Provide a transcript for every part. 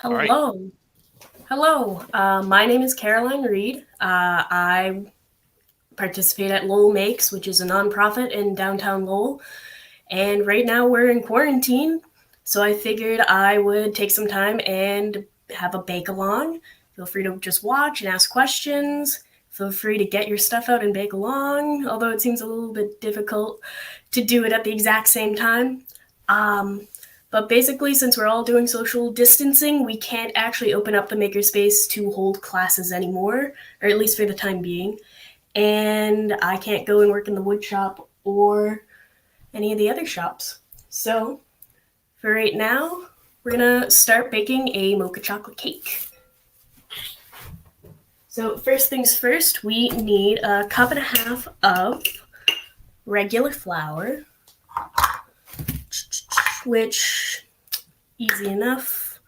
All right. Hello. Hello. My name is Caroline Reed. I participate at Lowell Makes, which is a nonprofit in downtown Lowell. And right now we're in quarantine. So I figured I would take some time and have a bake along. Feel free to just watch and ask questions. Feel free to get your stuff out and bake along, although it seems a little bit difficult to do it at the exact same time. Um, but basically, since we're all doing social distancing, we can't actually open up the makerspace to hold classes anymore, or at least for the time being. And I can't go and work in the wood shop or any of the other shops. So, for right now, we're gonna start baking a mocha chocolate cake. So, first things first, we need a cup and a half of regular flour, which easy enough.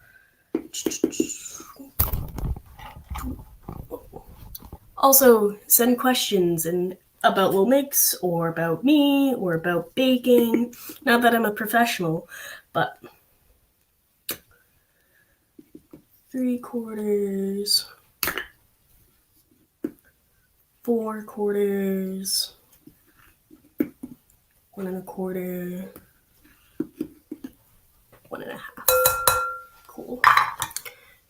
Also, send questions and about Lowell Makes or about me or about baking. Not that I'm a professional, but 3/4, 4/4, 1 1/4, 1 1/2. Cool.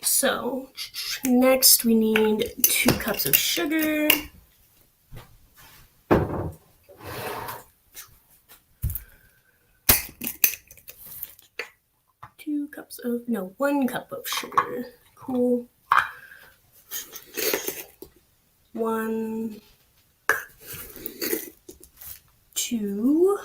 So, next we need 2 cups of sugar. 1 cup of sugar. Cool. 1, 2,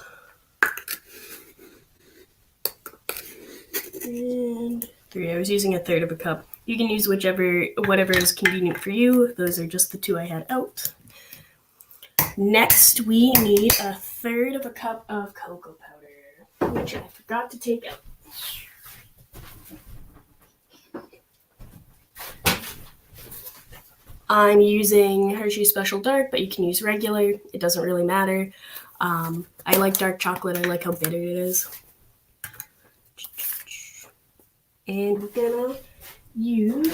and 3. I was using 1/3 of a cup. You can use whatever is convenient for you. Those are just the 2 I had out. Next, we need 1/3 of a cup of cocoa powder, which I forgot to take out. I'm using Hershey's Special Dark, but you can use regular. It doesn't really matter. I like dark chocolate. I like how bitter it is. And we're gonna use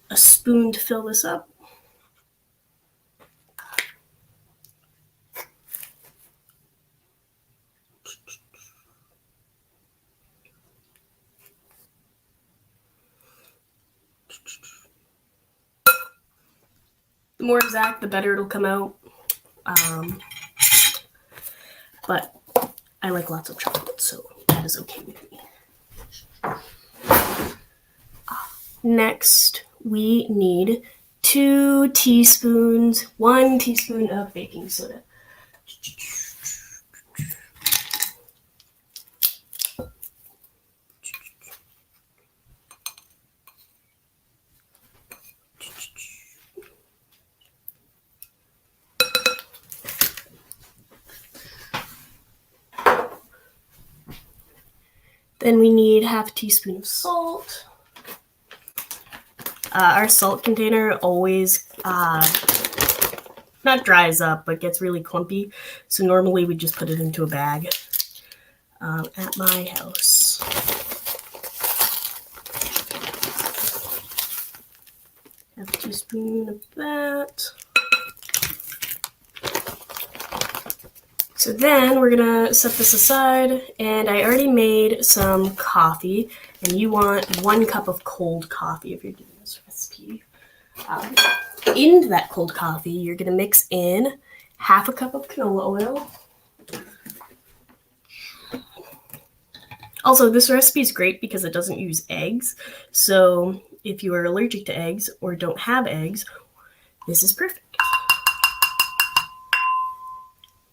a spoon to fill this up. The more exact, the better it'll come out. But I like lots of chocolate, so that is okay with me. Next, we need 2 teaspoons, 1 teaspoon of baking soda. Then we need 1/2 teaspoon of salt. Our salt container always not dries up, but gets really clumpy. So normally we just put it into a bag at my house. Half a teaspoon of that. So then we're gonna set this aside, and I already made some coffee, and you want 1 cup of cold coffee if you're doing this recipe. In that cold coffee, you're gonna mix in 1/2 cup of canola oil. Also, this recipe is great because it doesn't use eggs, so if you are allergic to eggs or don't have eggs, this is perfect.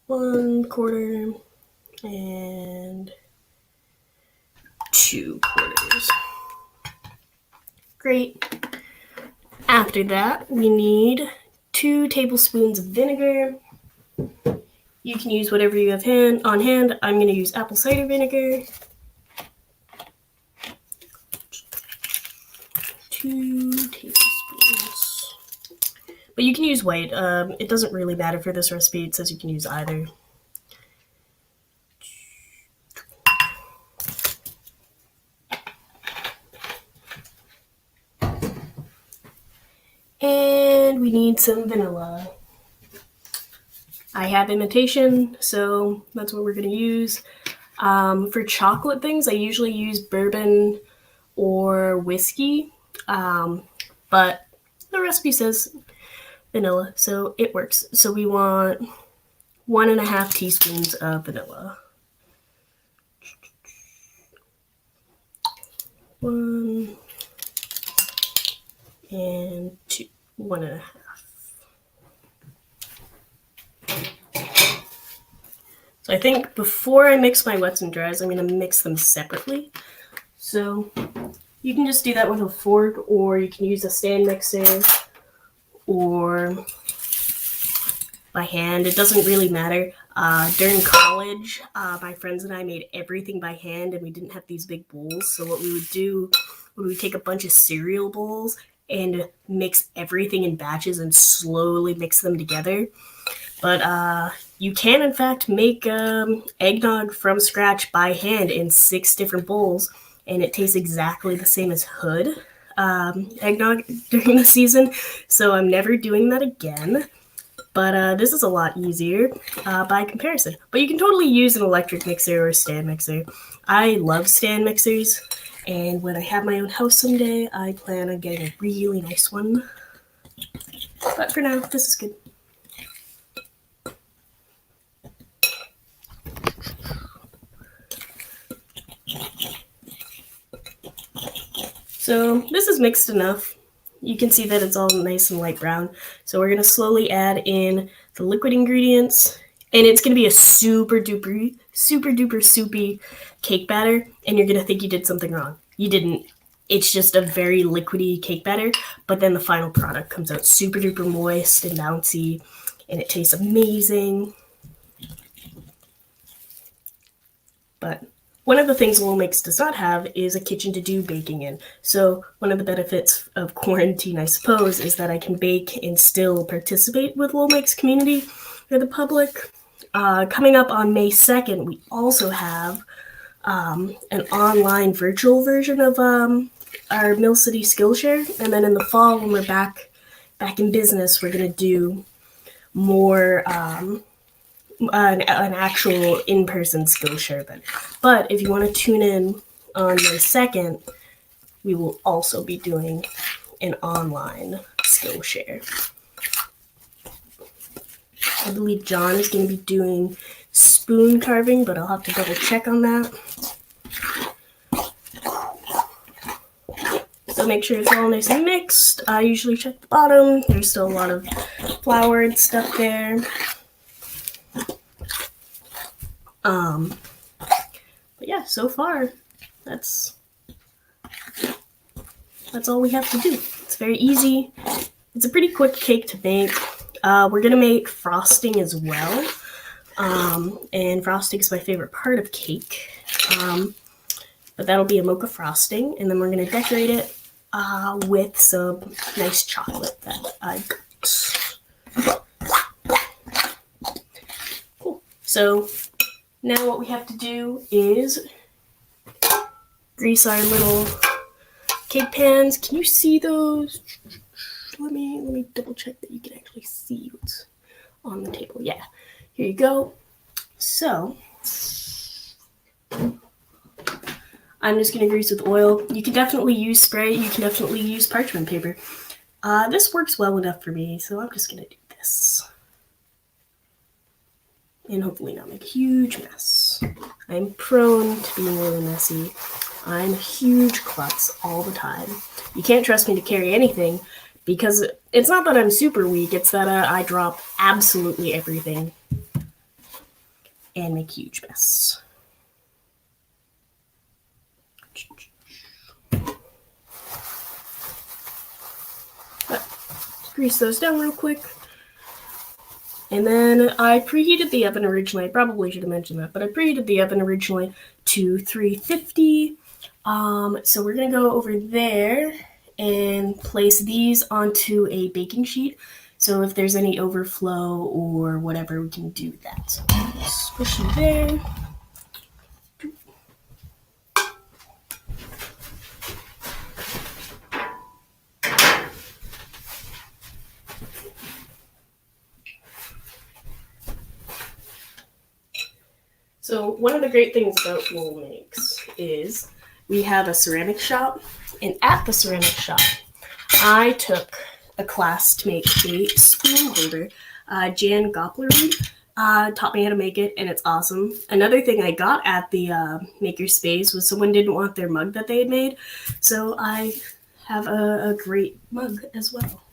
1/4 and 2/4. Great. After that, we need 2 tablespoons of vinegar. You can use whatever you have on hand. I'm going to use apple cider vinegar. 2 tablespoons. But you can use white. It doesn't really matter for this recipe. It says you can use either. And we need some vanilla. I have imitation, so that's what we're going to use. For chocolate things, I usually use bourbon or whiskey, but the recipe says vanilla, so it works. So we want 1.5 teaspoons of vanilla. 1 and 2, 1.5. So I think before I mix my wets and dries, I'm going to mix them separately. So you can just do that with a fork, or you can use a stand mixer, or by hand. It doesn't really matter. During college, my friends and I made everything by hand, and we didn't have these big bowls. So what we would do, we would take a bunch of cereal bowls and mix everything in batches and slowly mix them together. But you can, in fact, make eggnog from scratch by hand in 6 different bowls, and it tastes exactly the same as Hood eggnog during the season. So I'm never doing that again. But this is a lot easier by comparison. But you can totally use an electric mixer or a stand mixer. I love stand mixers, and when I have my own house someday, I plan on getting a really nice one. But for now, this is good. So this is mixed enough. You can see that it's all nice and light brown. So we're going to slowly add in the liquid ingredients. And it's going to be a super duper soupy cake batter. And you're going to think you did something wrong. You didn't. It's just a very liquidy cake batter. But then the final product comes out super duper moist and bouncy. And it tastes amazing. But one of the things Lowell Makes does not have is a kitchen to do baking in. So one of the benefits of quarantine, I suppose, is that I can bake and still participate with Lowell Makes community for the public. Coming up on May 2nd, we also have an online virtual version of our Mill City Skillshare. And then in the fall, when we're back in business, we're going to do more an actual in-person Skillshare then. But if you want to tune in on May 2nd, we will also be doing an online Skillshare. I believe John is going to be doing spoon carving, but I'll have to double check on that. So make sure it's all nice and mixed. I usually check the bottom. There's still a lot of flour and stuff there. But yeah, so far, that's all we have to do. It's very easy. It's a pretty quick cake to make. We're gonna make frosting as well. And frosting is my favorite part of cake. But that'll be a mocha frosting, and then we're gonna decorate it with some nice chocolate that I got. Cool. So now what we have to do is grease our little cake pans. Can you see those? Let me double check that you can actually see what's on the table. Yeah, here you go. So I'm just gonna grease with oil. You can definitely use spray. You can definitely use parchment paper. This works well enough for me, so I'm just gonna do this. And hopefully not make a huge mess. I'm prone to being really messy. I'm a huge klutz all the time. You can't trust me to carry anything because it's not that I'm super weak, it's that I drop absolutely everything and make a huge mess. But grease those down real quick. And then I preheated the oven originally. I probably should have mentioned that, but I preheated the oven originally to 350. So we're going to go over there and place these onto a baking sheet. So if there's any overflow or whatever, we can do that. So squish them there. So one of the great things about Lowell Makes is we have a ceramic shop, and at the ceramic shop, I took a class to make a spoon holder. Jan Goplerud taught me how to make it, and it's awesome. Another thing I got at the makerspace was someone didn't want their mug that they had made, so I have a great mug as well.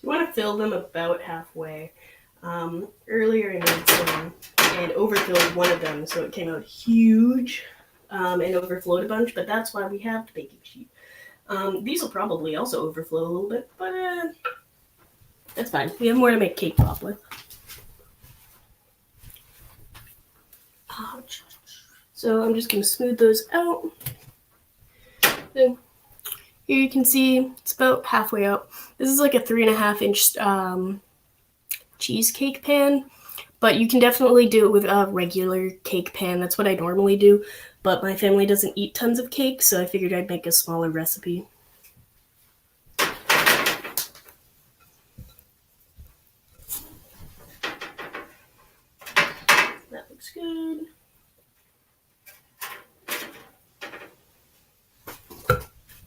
You want to fill them about halfway. Earlier I made some and overfilled one of them, so it came out huge and overflowed a bunch, but that's why we have the baking sheet. These will probably also overflow a little bit, but that's fine. We have more to make cake pop with. Ouch. So I'm just going to smooth those out. So here you can see it's about halfway out. This is like a 3.5 inch cheesecake pan, but you can definitely do it with a regular cake pan. That's what I normally do, but my family doesn't eat tons of cake, so I figured I'd make a smaller recipe. That looks good.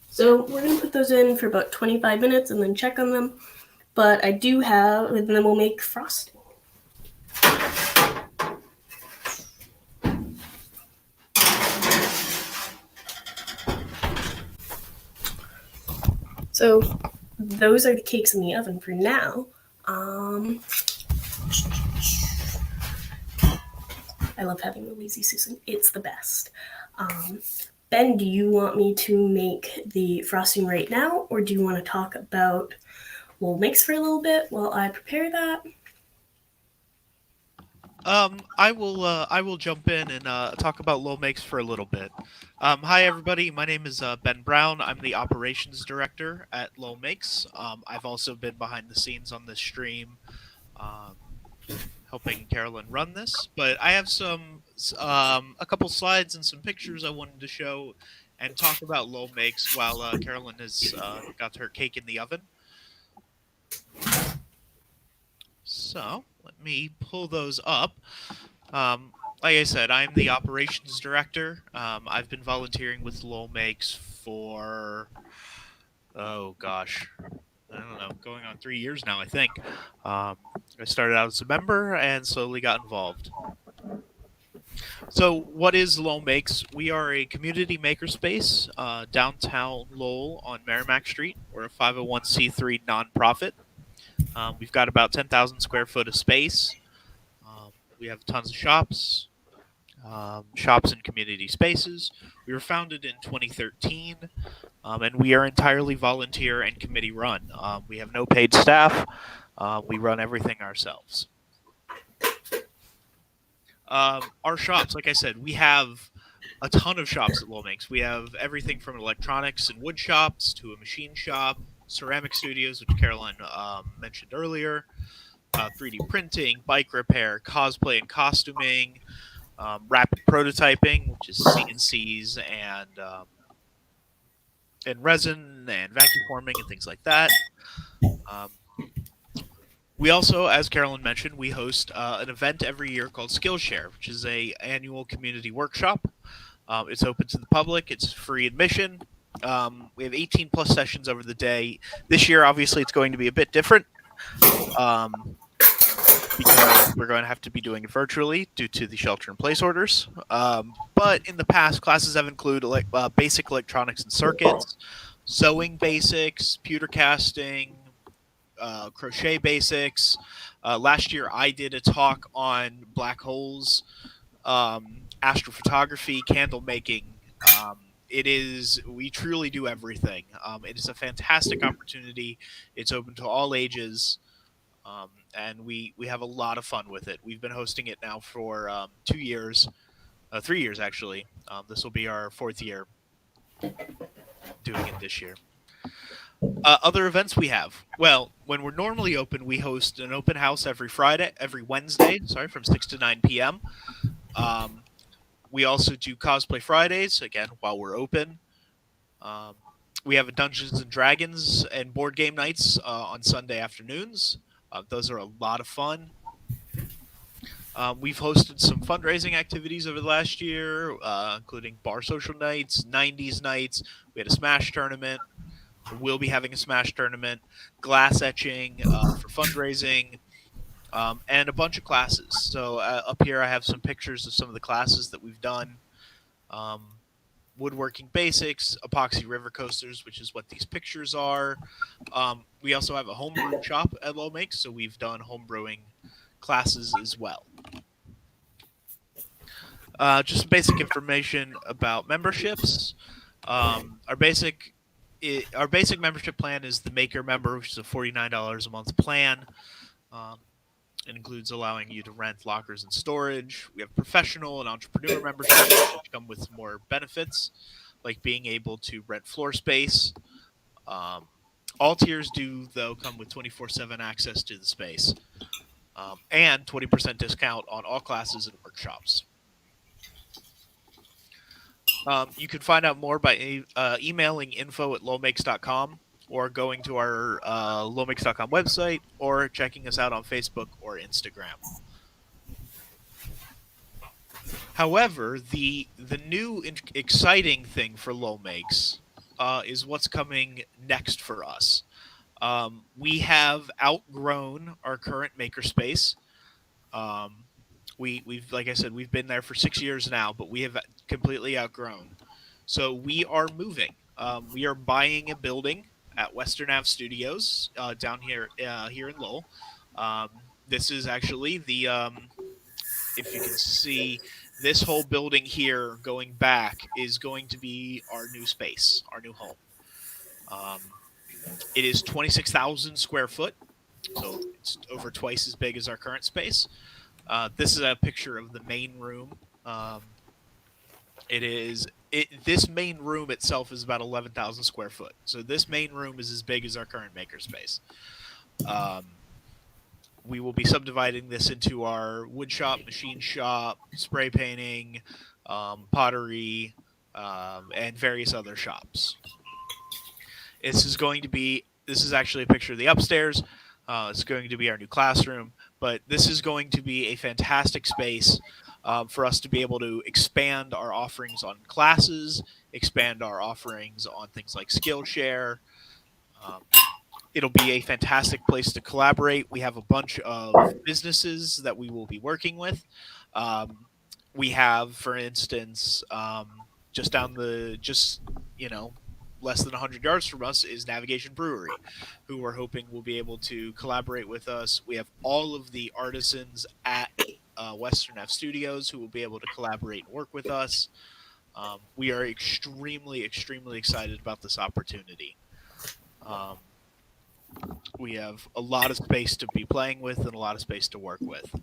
So we're going to put those in for about 25 minutes and then check on them. But I do have, and then we'll make frosting. So those are the cakes in the oven for now. I love having the lazy Susan. It's the best. Ben, do you want me to make the frosting right now, or do you want to talk about Lowell Makes for a little bit while I prepare that? I will jump in and talk about Lowell Makes for a little bit. Hi everybody, my name is Ben Brown. I'm the operations director at Lowell Makes. I've also been behind the scenes on this stream, um, helping Carolyn run this. But I have a couple slides and some pictures I wanted to show and talk about Lowell Makes while Carolyn has got her cake in the oven. So let me pull those up. Like I said, I'm the operations director. I've been volunteering with Lowell Makes for, oh gosh, I don't know, going on 3 years now, I think. I started out as a member and slowly got involved. So, what is Lowell Makes? We are a community makerspace downtown Lowell on Merrimack Street. We're a 501c3 nonprofit. We've got about 10,000 square foot of space. We have tons of shops, shops and community spaces. We were founded in 2013, and we are entirely volunteer and committee run. We have no paid staff. We run everything ourselves. Our shops, like I said, we have a ton of shops at Lowell Makes. We have everything from electronics and wood shops to a machine shop, ceramic studios, which Caroline mentioned earlier, 3D printing, bike repair, cosplay and costuming, rapid prototyping, which is CNCs and resin and vacuum forming and things like that. Um, we also, as Carolyn mentioned, we host an event every year called Skillshare, which is a annual community workshop. It's open to the public. It's free admission. We have 18 plus sessions over the day. This year, obviously, it's going to be a bit different. Because we're going to have to be doing it virtually due to the shelter-in-place orders. But in the past, classes have included basic electronics and circuits, sewing basics, pewter casting, crochet basics. Last year, I did a talk on black holes, astrophotography, candle making. We truly do everything. It is a fantastic opportunity. It's open to all ages. and we have a lot of fun with it. We've been hosting it now for 2 years, 3 years actually. This will be our fourth year doing it this year. Other events we have. Well, when we're normally open, we host an open house every Wednesday, sorry, from 6 to 9 p.m. Um, we also do cosplay Fridays again while we're open. Um, we have a Dungeons and Dragons and board game nights on Sunday afternoons. Those are a lot of fun. We've hosted some fundraising activities over the last year, including bar social nights, 90s nights. We had a Smash tournament. We'll be having a Smash tournament, glass etching for fundraising, and a bunch of classes. So up here, I have some pictures of some of the classes that we've done. Um, Woodworking basics, epoxy river coasters, which is what these pictures are. We also have a homebrew shop at Lowell Makes, so we've done homebrewing classes as well. Just some basic information about memberships. Our basic membership plan is the Maker Member, which is a $49 a month plan. Um, it includes allowing you to rent lockers and storage. We have professional and entrepreneur memberships, which come with more benefits, like being able to rent floor space. Um, all tiers do, though, come with 24/7 access to the space, and 20% discount on all classes and workshops. You can find out more by emailing info@lowmakes.com or going to our lowmakes.com website or checking us out on Facebook or Instagram. However, the new exciting thing for Low Makes is what's coming next for us. We have outgrown our current makerspace. Um, we've like I said, we've been there for 6 years now, but we have completely outgrown. So we are moving. We are buying a building at Western Ave Studios down here in Lowell. Um, this is actually the if you can see this whole building here going back is going to be our new space, our new home. Um, it is 26,000 square foot, so it's over twice as big as our current space. This is a picture of the main room. It is this main room itself is about 11,000 square foot. So this main room is as big as our current makerspace. We will be subdividing this into our wood shop, machine shop, spray painting, pottery, and various other shops. This is actually a picture of the upstairs. It's going to be our new classroom, but this is going to be a fantastic space for us to be able to expand our offerings on classes, expand our offerings on things like Skillshare. Um, it'll be a fantastic place to collaborate. We have a bunch of businesses that we will be working with. Um, we have, for instance, just down the just you know less than 100 yards from us is Navigation Brewery, who we're hoping will be able to collaborate with us. We have all of the artisans at Western F Studios who will be able to collaborate and work with us. We are extremely, extremely excited about this opportunity. Um, we have a lot of space to be playing with and a lot of space to work with.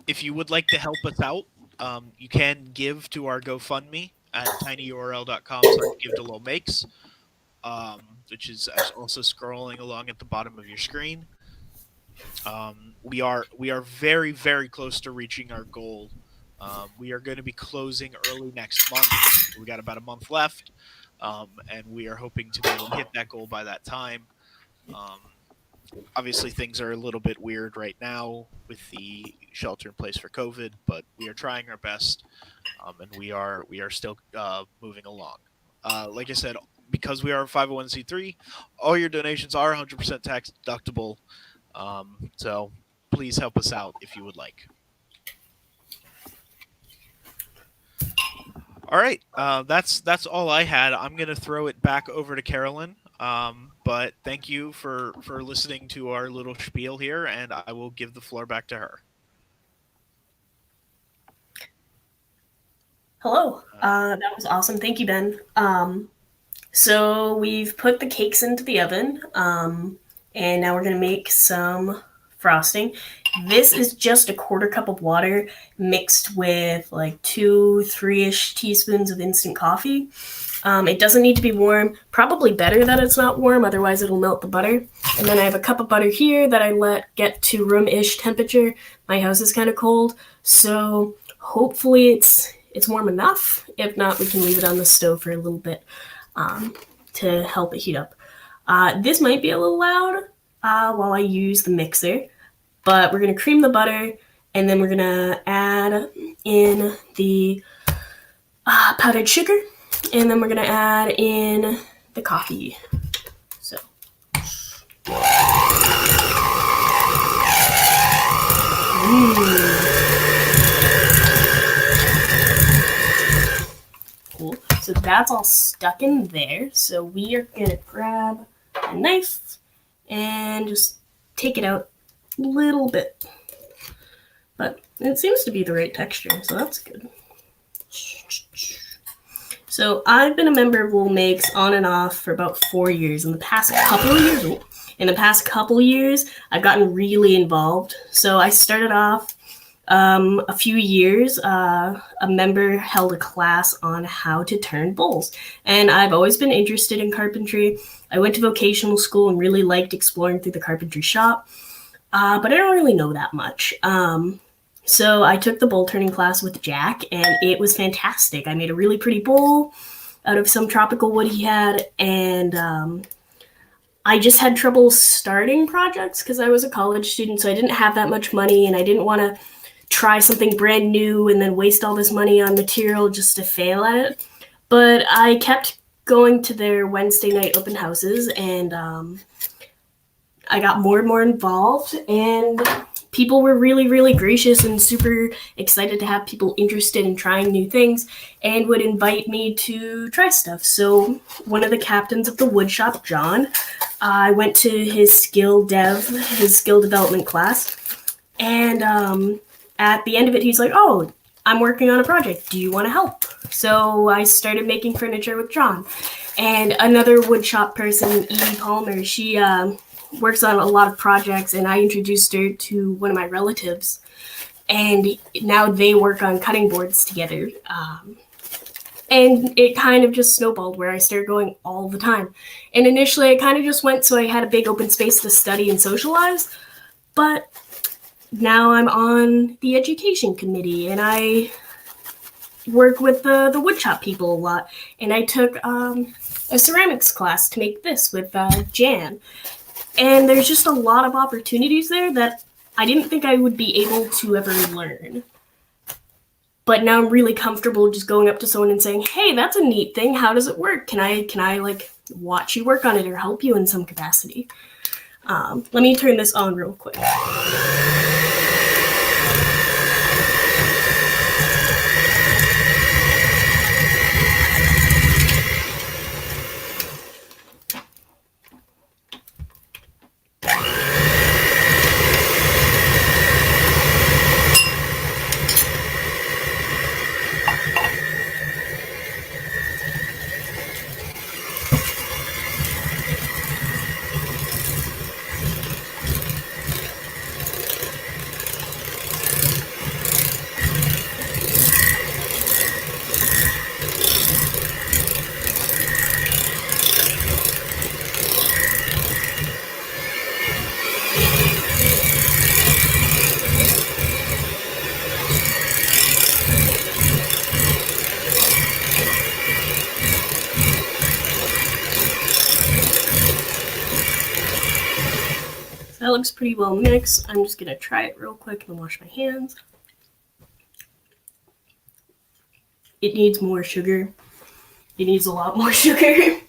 If you would like to help us out, you can give to our GoFundMe at tinyurl.com/give to Low Makes, which is also scrolling along at the bottom of your screen. We are very, very close to reaching our goal. We are going to be closing early next month. We got about a month left, and we are hoping to be able to hit that goal by that time. Um, Obviously, things are a little bit weird right now with the shelter in place for COVID, but we are trying our best, and we are still moving along. Like I said, because we are a 501c3, all your donations are 100% tax deductible. So please help us out if you would like. All right, that's all I had. I'm gonna throw it back over to Carolyn. But thank you for listening to our little spiel here, and I will give the floor back to her. Hello. That was awesome. Thank you, Ben. So we've put the cakes into the oven. And now we're going to make some frosting. This is just a quarter cup of water mixed with like 2-3-ish teaspoons of instant coffee. It doesn't need to be warm. Probably better that it's not warm, otherwise it'll melt the butter. And then I have a cup of butter here that I let get to room-ish temperature. My house is kind of cold, so hopefully it's warm enough. If not, we can leave it on the stove for a little bit to help it heat up. This might be a little loud while I use the mixer, but we're going to cream the butter, and then we're going to add in the powdered sugar, and then we're going to add in the coffee. So. Cool. So that's all stuck in there. So we are going to grab a knife and just take it out a little bit. But it seems to be the right texture, so that's good. So I've been a member of Lowell Makes on and off for about 4 years. In the past couple years, I've gotten really involved. So I started off a few years. A member held a class on how to turn bowls, and I've always been interested in carpentry. I went to vocational school and really liked exploring through the carpentry shop, but I don't really know that much. So I took the bowl turning class with Jack, and it was fantastic. I made a really pretty bowl out of some tropical wood he had, and I just had trouble starting projects because I was a college student, so I didn't have that much money, and I didn't want to try something brand new and then waste all this money on material just to fail at it. But I kept going to their Wednesday night open houses, and I got more and more involved, and people were really, really gracious and super excited to have people interested in trying new things and would invite me to try stuff. So one of the captains of the wood shop, John, I went to his skill development class, and at the end of it, he's like, "Oh, I'm working on a project. Do you want to help?" So I started making furniture with John. And another woodshop person, Edie Palmer, she works on a lot of projects, and I introduced her to one of my relatives. And now they work on cutting boards together. And it kind of just snowballed where I started going all the time. And initially, I kind of just went so I had a big open space to study and socialize. But now I'm on the education committee, and I work with the woodshop people a lot. And I took a ceramics class to make this with Jan. And there's just a lot of opportunities there that I didn't think I would be able to ever learn. But now I'm really comfortable just going up to someone and saying, "Hey, that's a neat thing. How does it work? Can I like watch you work on it or help you in some capacity?" Let me turn this on real quick. That looks pretty well mixed. I'm just gonna try it real quick and wash my hands. It needs more sugar. It needs a lot more sugar.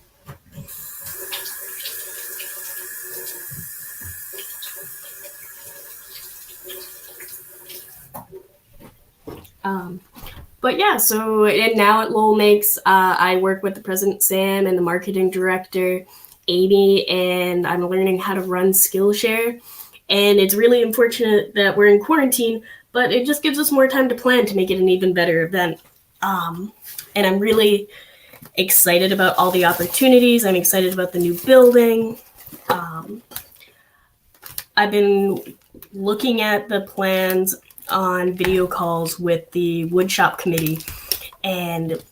But yeah, so and now at Lowell Makes, I work with the president, Sam, and the marketing director, Amy, and I'm learning how to run Skillshare. And it's really unfortunate that we're in quarantine, but it just gives us more time to plan to make it an even better event. And I'm really excited about all the opportunities. I'm excited about the new building. I've been looking at the plans on video calls with the woodshop committee, and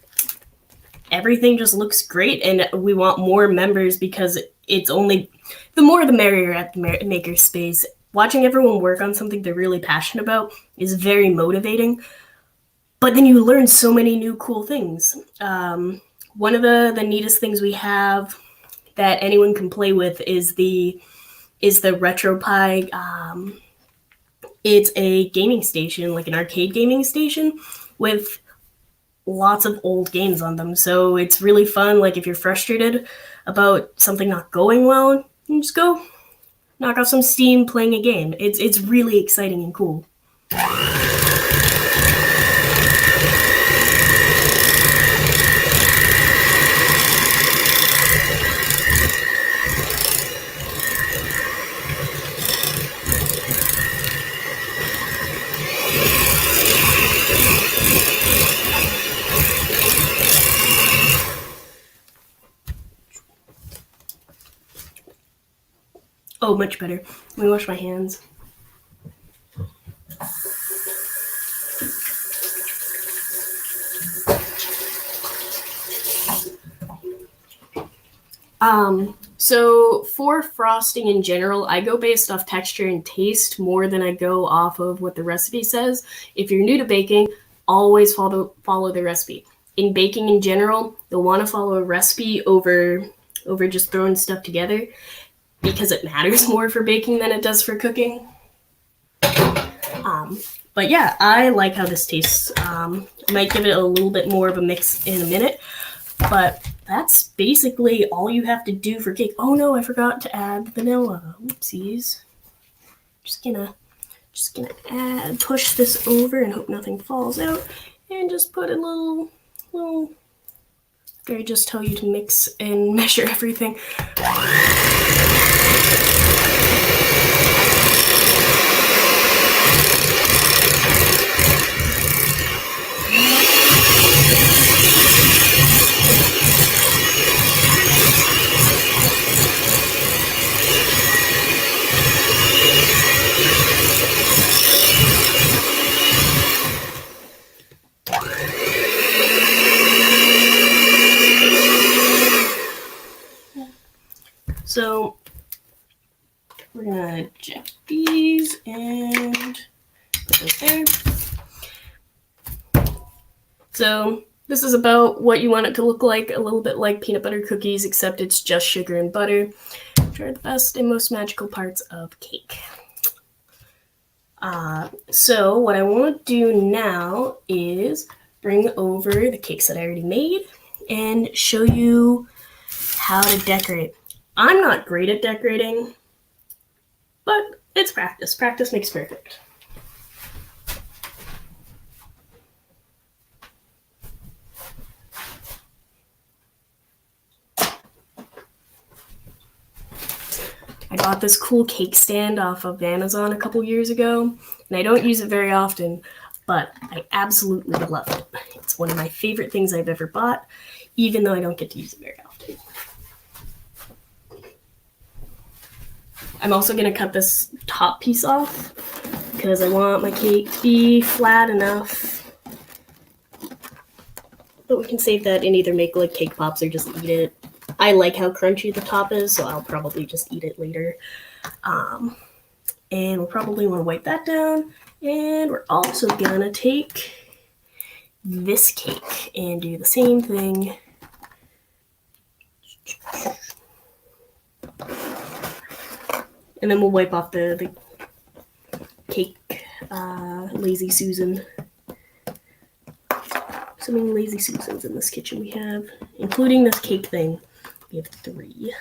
everything just looks great, and we want more members because it's only the more the merrier at the makerspace. Watching everyone work on something they're really passionate about is very motivating, but then you learn so many new cool things. One of the neatest things we have that anyone can play with is the RetroPie. It's a gaming station, like an arcade gaming station, with lots of old games on them. So it's really fun. Like if you're frustrated about something not going well, you just go knock off some steam playing a game. It's really exciting and cool. Oh, much better. Let me wash my hands. So for frosting in general, I go based off texture and taste more than I go off of what the recipe says. If you're new to baking, always follow the recipe. In baking in general, you'll want to follow a recipe over just throwing stuff together because it matters more for baking than it does for cooking. But yeah, I like how this tastes. Might give it a little bit more of a mix in a minute, but that's basically all you have to do for cake. Oh no, I forgot to add vanilla. Oopsies. Just gonna push this over and hope nothing falls out, and just put a little. I just tell you to mix and measure everything. So we're gonna eject these and put those there. So this is about what you want it to look like, a little bit like peanut butter cookies, except it's just sugar and butter, which are the best and most magical parts of cake. So what I want to do now is bring over the cakes that I already made and show you how to decorate. I'm not great at decorating, but it's practice. Practice makes perfect. I bought this cool cake stand off of Amazon a couple years ago, and I don't use it very often, but I absolutely love it. It's one of my favorite things I've ever bought, even though I don't get to use it very often. I'm also going to cut this top piece off because I want my cake to be flat enough. But we can save that and either make like cake pops or just eat it. I like how crunchy the top is, so I'll probably just eat it later. And we'll probably want to wipe that down. And we're also going to take this cake and do the same thing. And then we'll wipe off the cake, Lazy Susan. So many Lazy Susans in this kitchen we have, including this cake thing. We have 3.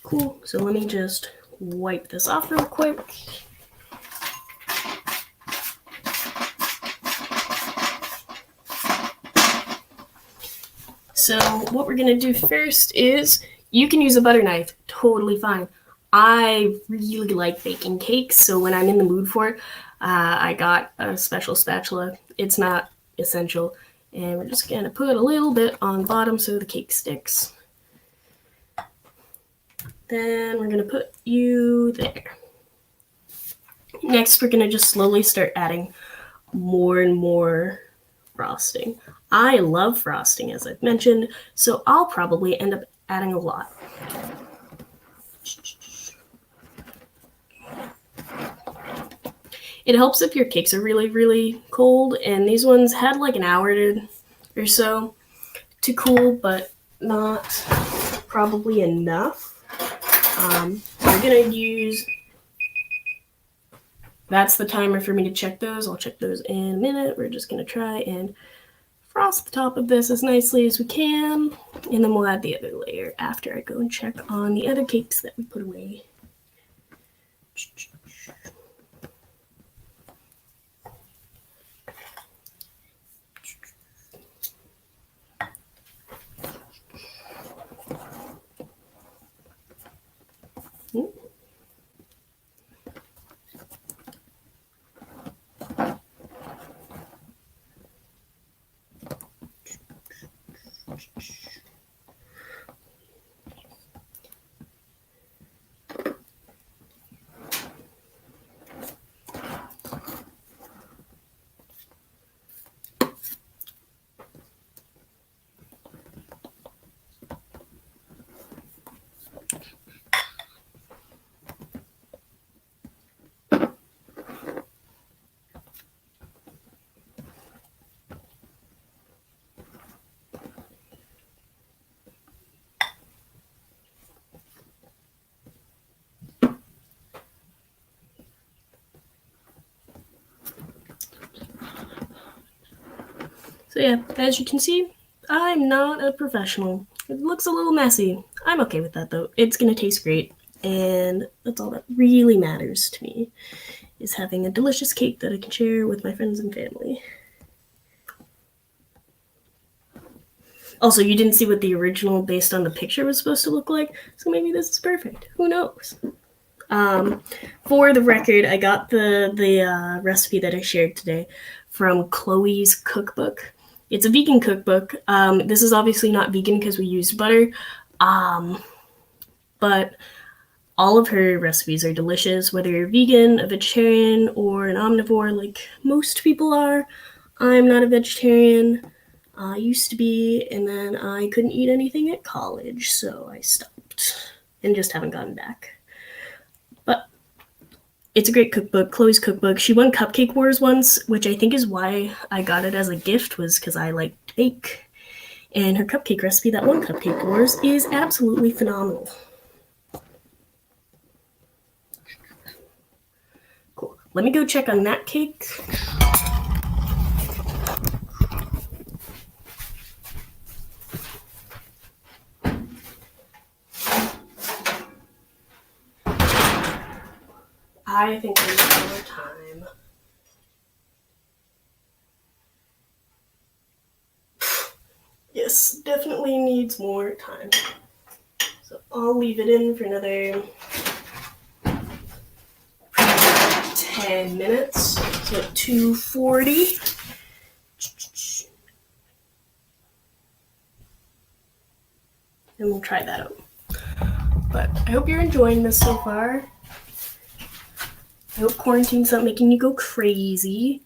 Cool, so let me just wipe this off real quick. So what we're gonna do first is, you can use a butter knife, totally fine. I really like baking cakes, so when I'm in the mood for it, I got a special spatula. It's not essential. And we're just gonna put a little bit on the bottom so the cake sticks. Then we're going to put you there. Next, we're going to just slowly start adding more and more frosting. I love frosting, as I've mentioned, so I'll probably end up adding a lot. It helps if your cakes are really, really cold, and these ones had like an hour or so to cool, but not probably enough. I'm gonna use, that's the timer for me to check those. I'll check those in a minute. We're just gonna try and frost the top of this as nicely as we can, and then we'll add the other layer after I go and check on the other cakes that we put away. So yeah, as you can see, I'm not a professional. It looks a little messy. I'm okay with that though. It's gonna taste great, and that's all that really matters to me, is having a delicious cake that I can share with my friends and family. Also, you didn't see what the original based on the picture was supposed to look like, so maybe this is perfect. Who knows? For the record, I got the recipe that I shared today from Chloe's cookbook. It's a vegan cookbook. This is obviously not vegan because we used butter, but all of her recipes are delicious, whether you're vegan, a vegetarian, or an omnivore like most people are. I'm not a vegetarian. I used to be, and then I couldn't eat anything at college, so I stopped and just haven't gotten back. But it's a great cookbook, Chloe's cookbook. She won Cupcake Wars once, which I think is why I got it as a gift, was because I like to bake. And her cupcake recipe that won Cupcake Wars is absolutely phenomenal. Cool. Let me go check on that cake. I think there's more time. Yes, definitely needs more time. So I'll leave it in for another 10 minutes. So at 240. And we'll try that out. But I hope you're enjoying this so far. I hope quarantine's not making you go crazy.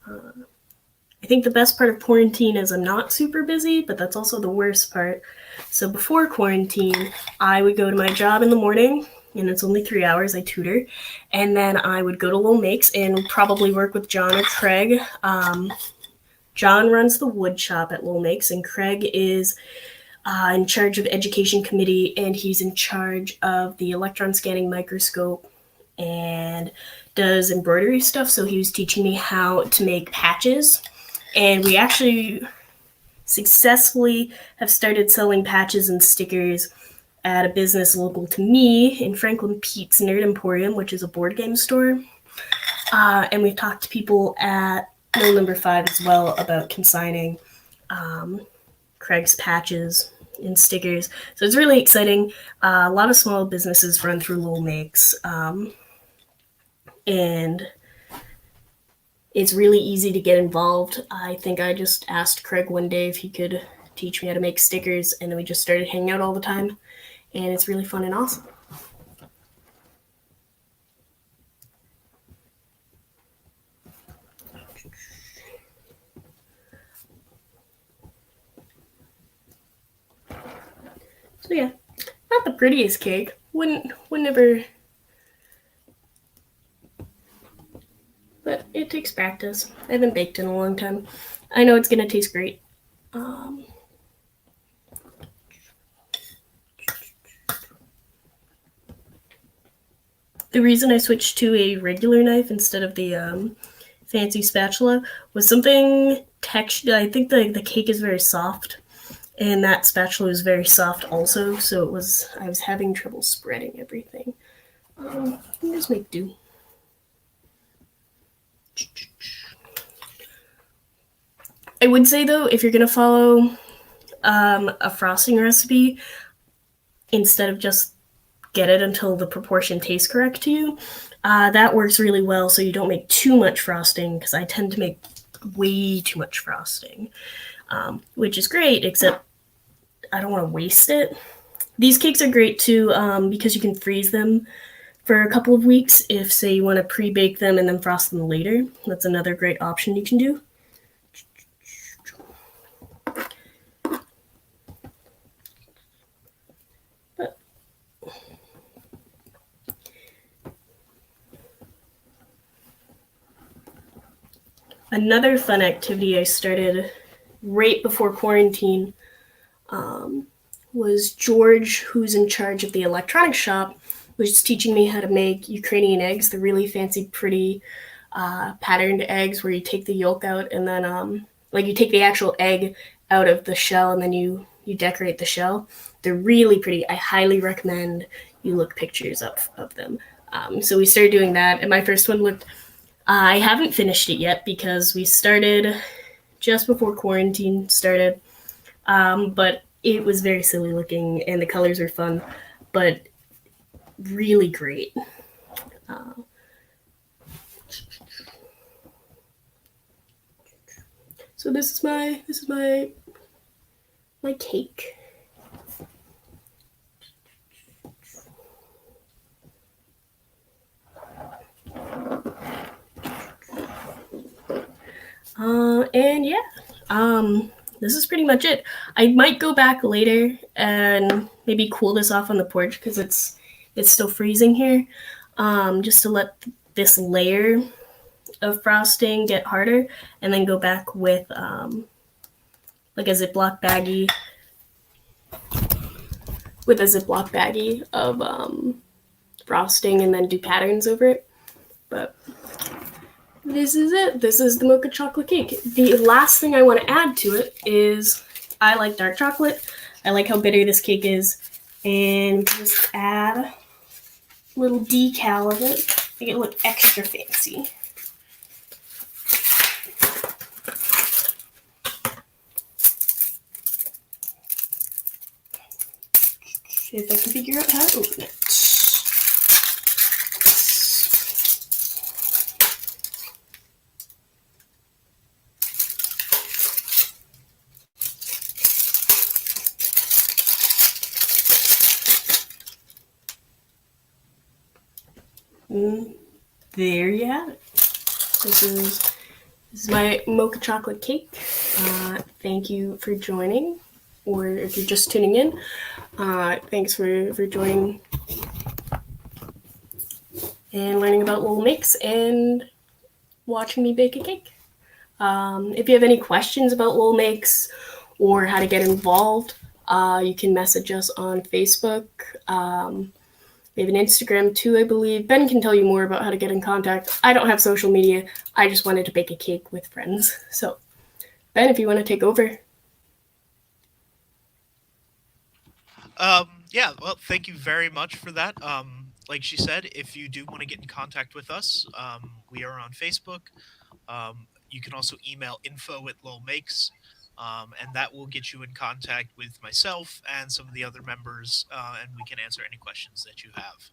I think the best part of quarantine is I'm not super busy, but that's also the worst part. So before quarantine, I would go to my job in the morning, and it's only 3 hours, I tutor, and then I would go to Lowell Makes and probably work with John or Craig. John runs the wood shop at Lowell Makes, and Craig is in charge of education committee, and he's in charge of the electron scanning microscope and does embroidery stuff. So he was teaching me how to make patches, and we actually successfully have started selling patches and stickers at a business local to me in Franklin Pete's Nerd Emporium, which is a board game store. And we've talked to people at Mill Number 5 as well about consigning Craig's patches and stickers. So it's really exciting. A lot of small businesses run through Lowell Makes. And it's really easy to get involved. I think I just asked Craig one day if he could teach me how to make stickers, and then we just started hanging out all the time, and it's really fun and awesome. So yeah, not the prettiest cake. Wouldn't ever, but it takes practice. I haven't baked in a long time. I know it's gonna taste great. Um, the reason I switched to a regular knife instead of the fancy spatula was something texture. I think the cake is very soft, and that spatula was very soft also. So I was having trouble spreading everything. Just make do. I would say though, if you're gonna follow a frosting recipe, instead of just get it until the proportion tastes correct to you, that works really well. So you don't make too much frosting, because I tend to make way too much frosting, which is great, except I don't want to waste it. These cakes are great too, because you can freeze them for a couple of weeks if, say, you want to pre-bake them and then frost them later. That's another great option you can do. But another fun activity I started right before quarantine was George, who's in charge of the electronics shop, was teaching me how to make Ukrainian eggs, the really fancy, pretty patterned eggs where you take the yolk out and then like you take the actual egg out of the shell and then you decorate the shell. They're really pretty. I highly recommend you look pictures of them. So we started doing that, and my first one looked. I haven't finished it yet because we started just before quarantine started, but it was very silly looking, and the colors were fun, but really great. Uh, so this is my cake. And yeah, this is pretty much it. I might go back later and maybe cool this off on the porch because it's still freezing here. Just to let this layer of frosting get harder, and then go back with like a Ziploc baggie of frosting, and then do patterns over it. But this is it. This is the mocha chocolate cake. The last thing I want to add to it is I like dark chocolate. I like how bitter this cake is, and just add a little decal of it, make it look extra fancy. See if I can figure out how to open it. There you have it. This is my mocha chocolate cake. Thank you for joining, or if you're just tuning in, thanks for joining and learning about Lowell Makes and watching me bake a cake. If you have any questions about Lowell Makes or how to get involved, you can message us on Facebook. We have an Instagram too, I believe. Ben can tell you more about how to get in contact. I don't have social media. I just wanted to bake a cake with friends. So, Ben, if you want to take over. Yeah, well, thank you very much for that. Like she said, if you do want to get in contact with us, we are on Facebook. You can also email info@lowellmakes, and that will get you in contact with myself and some of the other members, and we can answer any questions that you have.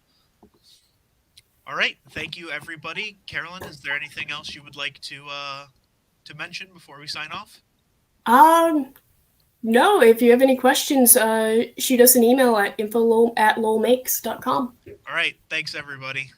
All right, thank you, everybody. Carolyn, is there anything else you would like to mention before we sign off? No, if you have any questions, shoot us an email at info@lowellmakes.com. All right, thanks, everybody.